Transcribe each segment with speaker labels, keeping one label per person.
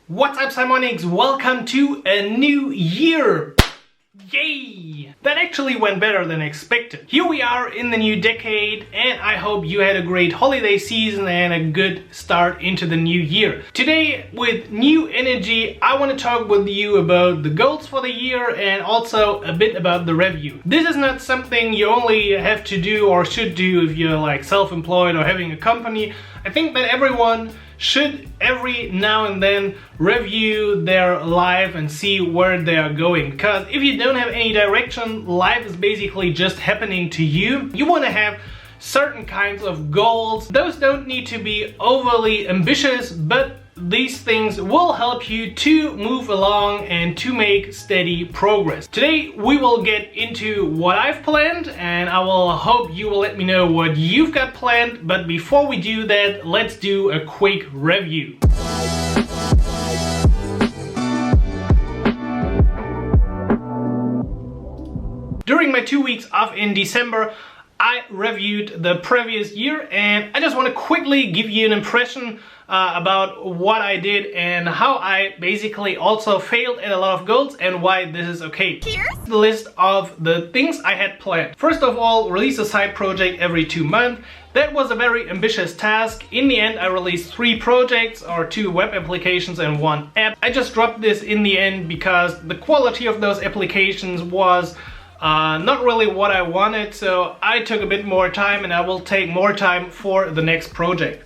Speaker 1: What's up, Simonics? Welcome to a new year! Yay! That actually went better than expected. Here we are in the new decade, and I hope you had a great holiday season and a good start into the new year. Today, with new energy, I want to talk with you about the goals for the year and also a bit about the review. This is not something you only have to do or should do if you're like self-employed or having a company. I think that everyone should every now and then review their life and see where they are going, because if you don't have any direction, life is basically just happening to you. You want to have certain kinds of goals. Those don't need to be overly ambitious, but these things will help you to move along and to make steady progress. Today we will get into what I've planned, and I will hope you will let me know what you've got planned. But before we do that, let's do a quick review. During my 2 weeks off in December, I reviewed the previous year, and I just want to quickly give you an impression about what I did and how I basically also failed at a lot of goals and why this is okay. Here's the list of the things I had planned. First of all, release a side project every 2 months. That was a very ambitious task. In the end, I released 3 projects, or 2 web applications and 1 app. I just dropped this in the end because the quality of those applications was not really what I wanted, so I took a bit more time, and I will take more time for the next project.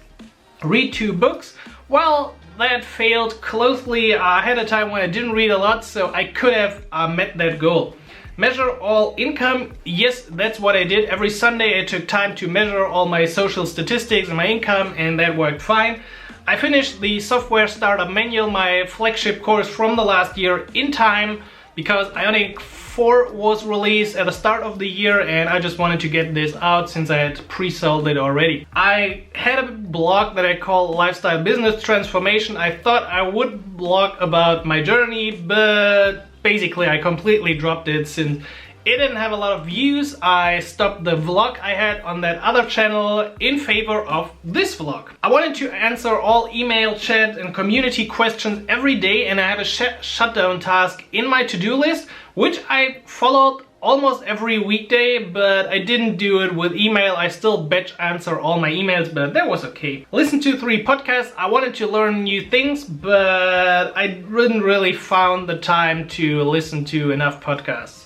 Speaker 1: Read 2 books. Well, that failed closely. I had a time when I didn't read a lot, so I could have met that goal. Measure all income. Yes, that's what I did. Every Sunday I took time to measure all my social statistics and my income, and that worked fine. I finished the Software Startup Manual, my flagship course from the last year, in time, because Ionic 4 was released at the start of the year, and I just wanted to get this out since I had pre-sold it already. I had a blog that I call Lifestyle Business Transformation. I thought I would blog about my journey, but basically I completely dropped it since it didn't have a lot of views. I stopped the vlog I had on that other channel in favor of this vlog. I wanted to answer all email, chat and community questions every day, and I have a shutdown task in my to-do list, which I followed almost every weekday, but I didn't do it with email. I still batch answer all my emails, but that was okay. Listen to 3 podcasts. I wanted to learn new things, but I didn't really found the time to listen to enough podcasts.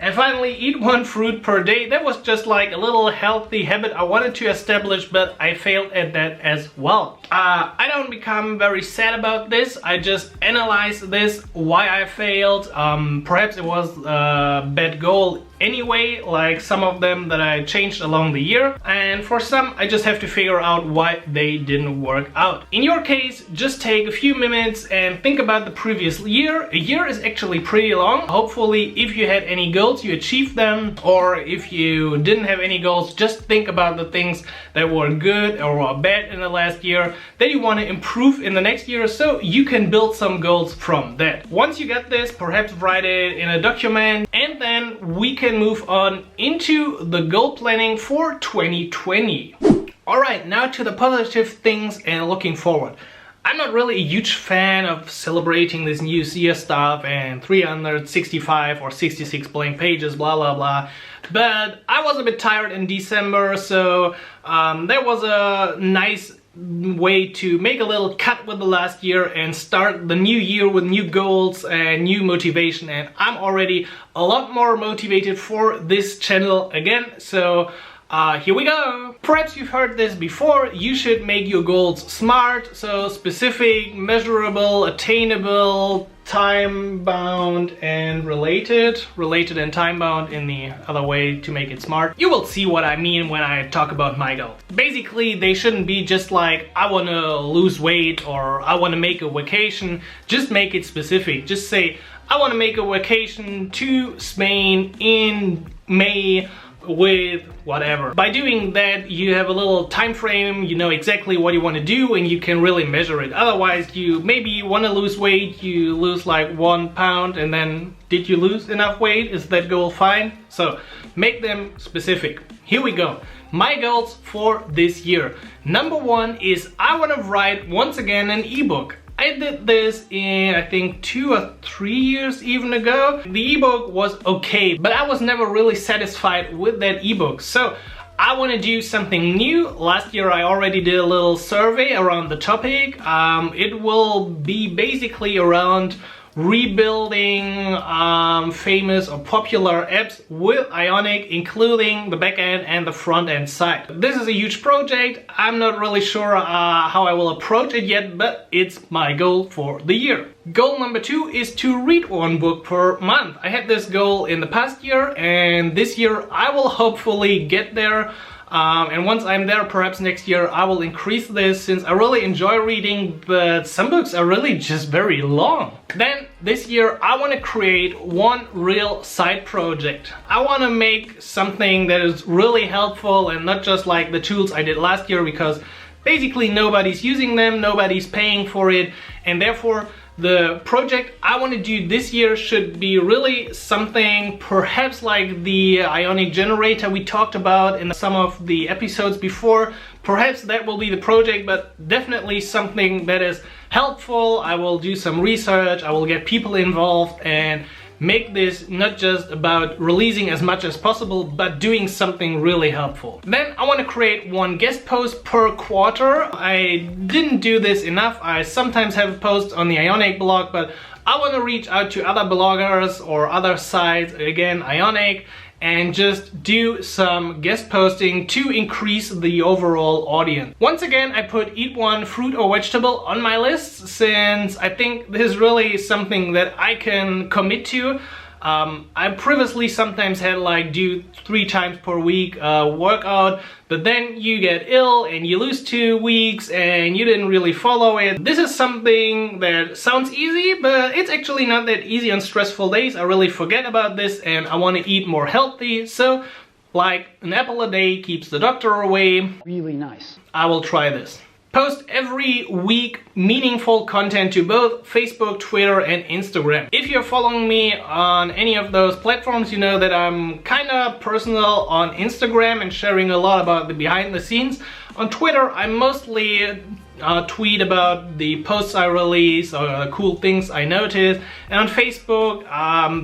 Speaker 1: And finally, eat 1 fruit per day. That was just like a little healthy habit I wanted to establish, but I failed at that as well. I don't become very sad about this. I just analyze this, why I failed. Perhaps it was a bad goal anyway, like some of them that I changed along the year. And for some, I just have to figure out why they didn't work out. In your case, just take a few minutes and think about the previous year. A year is actually pretty long. Hopefully, if you had any goals, you achieved them. Or if you didn't have any goals, just think about the things that were good or were bad in the last year that you want to improve in the next year, so you can build some goals from that. Once you get this, perhaps write it in a document, and then we can move on into the goal planning for 2020. Alright, now to the positive things and looking forward. I'm not really a huge fan of celebrating this new year stuff and 365 or 66 blank pages, blah blah blah. But I was a bit tired in December, so that was a nice way to make a little cut with the last year and start the new year with new goals and new motivation. And I'm already a lot more motivated for this channel again, so here we go. Perhaps you've heard this before. You should make your goals SMART, so specific, measurable, attainable, time-bound and related and time-bound in the other way to make it smart. You will see what I mean when I talk about my goals. Basically, they shouldn't be just like, I want to lose weight or I want to make a vacation. Just make it specific. Just say, I want to make a vacation to Spain in May with whatever. By doing that, you have a little time frame, you know exactly what you want to do, and you can really measure it. Otherwise, you maybe want to lose weight, you lose like 1 pound, and then did you lose enough weight? Is that goal fine? So make them specific. Here we go. My goals for this year. Number 1 is I want to write once again an ebook. I did this in, I think, 2 or 3 years even ago. The ebook was okay, but I was never really satisfied with that ebook. So I want to do something new. Last year I already did a little survey around the topic. It will be basically around rebuilding famous or popular apps with Ionic, including the backend and the front end side. This is a huge project. I'm not really sure how I will approach it yet, but it's my goal for the year. Goal number 2 is to read 1 book per month. I had this goal in the past year, and this year I will hopefully get there. And once I'm there, perhaps next year, I will increase this, since I really enjoy reading, but some books are really just very long. Then this year I want to create 1 real side project. I want to make something that is really helpful and not just like the tools I did last year, because basically nobody's using them, nobody's paying for it, and therefore the project I want to do this year should be really something perhaps like the Ionic generator we talked about in some of the episodes before. Perhaps that will be the project, but definitely something that is helpful. I will do some research, I will get people involved and make this not just about releasing as much as possible, but doing something really helpful. Then I want to create 1 guest post per quarter. I didn't do this enough. I sometimes have a post on the Ionic blog, but I want to reach out to other bloggers or other sites, again Ionic, and just do some guest posting to increase the overall audience. Once again, I put eat 1 fruit or vegetable on my list, since I think this is really something that I can commit to. I previously sometimes had like do 3 times per week workout, but then you get ill and you lose 2 weeks and you didn't really follow it. This is something that sounds easy, but it's actually not that easy on stressful days. I really forget about this and I want to eat more healthy. So like an apple a day keeps the doctor away.
Speaker 2: Really nice.
Speaker 1: I will try this. Post every week meaningful content to both Facebook, Twitter and Instagram. If you're following me on any of those platforms, you know that I'm kinda personal on Instagram and sharing a lot about the behind the scenes. On Twitter, I mostly tweet about the posts I release or the cool things I notice. And on Facebook,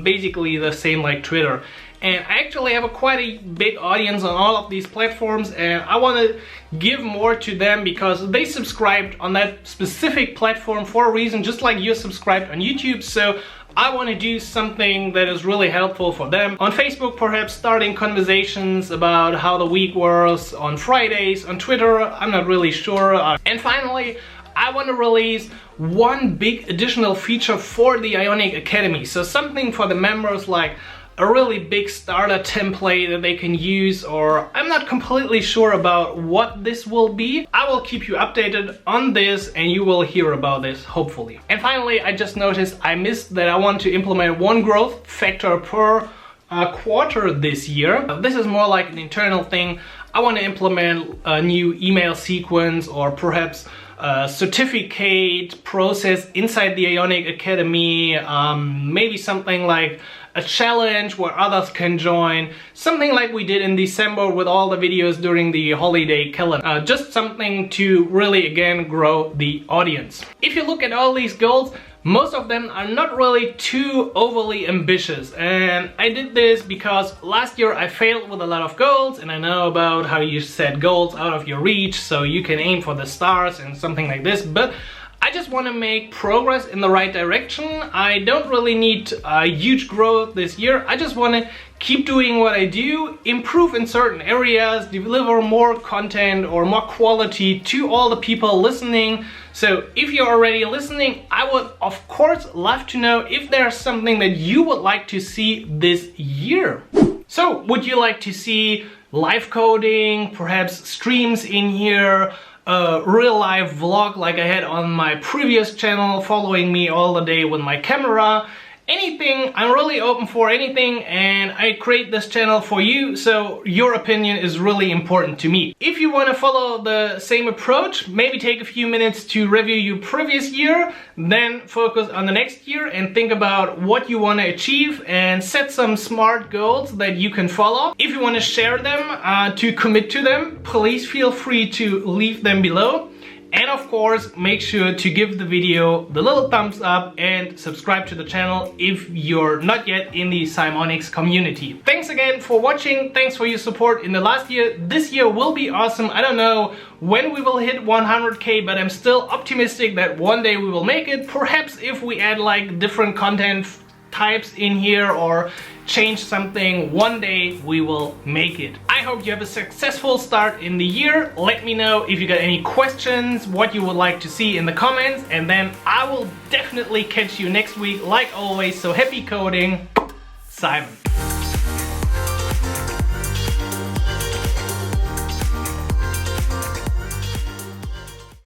Speaker 1: basically the same like Twitter. And I actually have quite a big audience on all of these platforms, and I want to give more to them because they subscribed on that specific platform for a reason, just like you're subscribed on YouTube. So I want to do something that is really helpful for them. On Facebook, perhaps starting conversations about how the week was on Fridays. On Twitter, I'm not really sure. And finally, I want to release 1 big additional feature for the Ionic Academy. So something for the members, like a really big starter template that they can use, or I'm not completely sure about what this will be. I will keep you updated on this and you will hear about this hopefully. And finally, I just noticed I missed that I want to implement 1 growth factor per quarter this year. This is more like an internal thing. I want to implement a new email sequence or perhaps a certificate process inside the Ionic Academy, maybe something like a challenge where others can join, something like we did in December with all the videos during the holiday calendar. Just something to really again grow the audience. If you look at all these goals, most of them are not really too overly ambitious, and I did this because last year I failed with a lot of goals, and I know about how you set goals out of your reach so you can aim for the stars and something like this, but I just want to make progress in the right direction. I don't really need a huge growth this year. I just want to keep doing what I do, improve in certain areas, deliver more content or more quality to all the people listening. So if you're already listening, I would of course love to know if there's something that you would like to see this year. So would you like to see live coding, perhaps streams in here, a real life vlog like I had on my previous channel, following me all the day with my camera? Anything, I'm really open for anything, and I create this channel for you, so your opinion is really important to me. If you want to follow the same approach, maybe take a few minutes to review your previous year, then focus on the next year and think about what you want to achieve and set some smart goals that you can follow. If you want to share them, to commit to them, please feel free to leave them below. And of course, make sure to give the video the little thumbs up and subscribe to the channel if you're not yet in the Simonics community. Thanks again for watching. Thanks for your support in the last year. This year will be awesome. I don't know when we will hit 100k, but I'm still optimistic that one day we will make it. Perhaps if we add like different content types in here or change something, one day we will make it. I hope you have a successful start in the year. Let me know if you got any questions, what you would like to see in the comments, and then I will definitely catch you next week like always. So happy coding, Simon.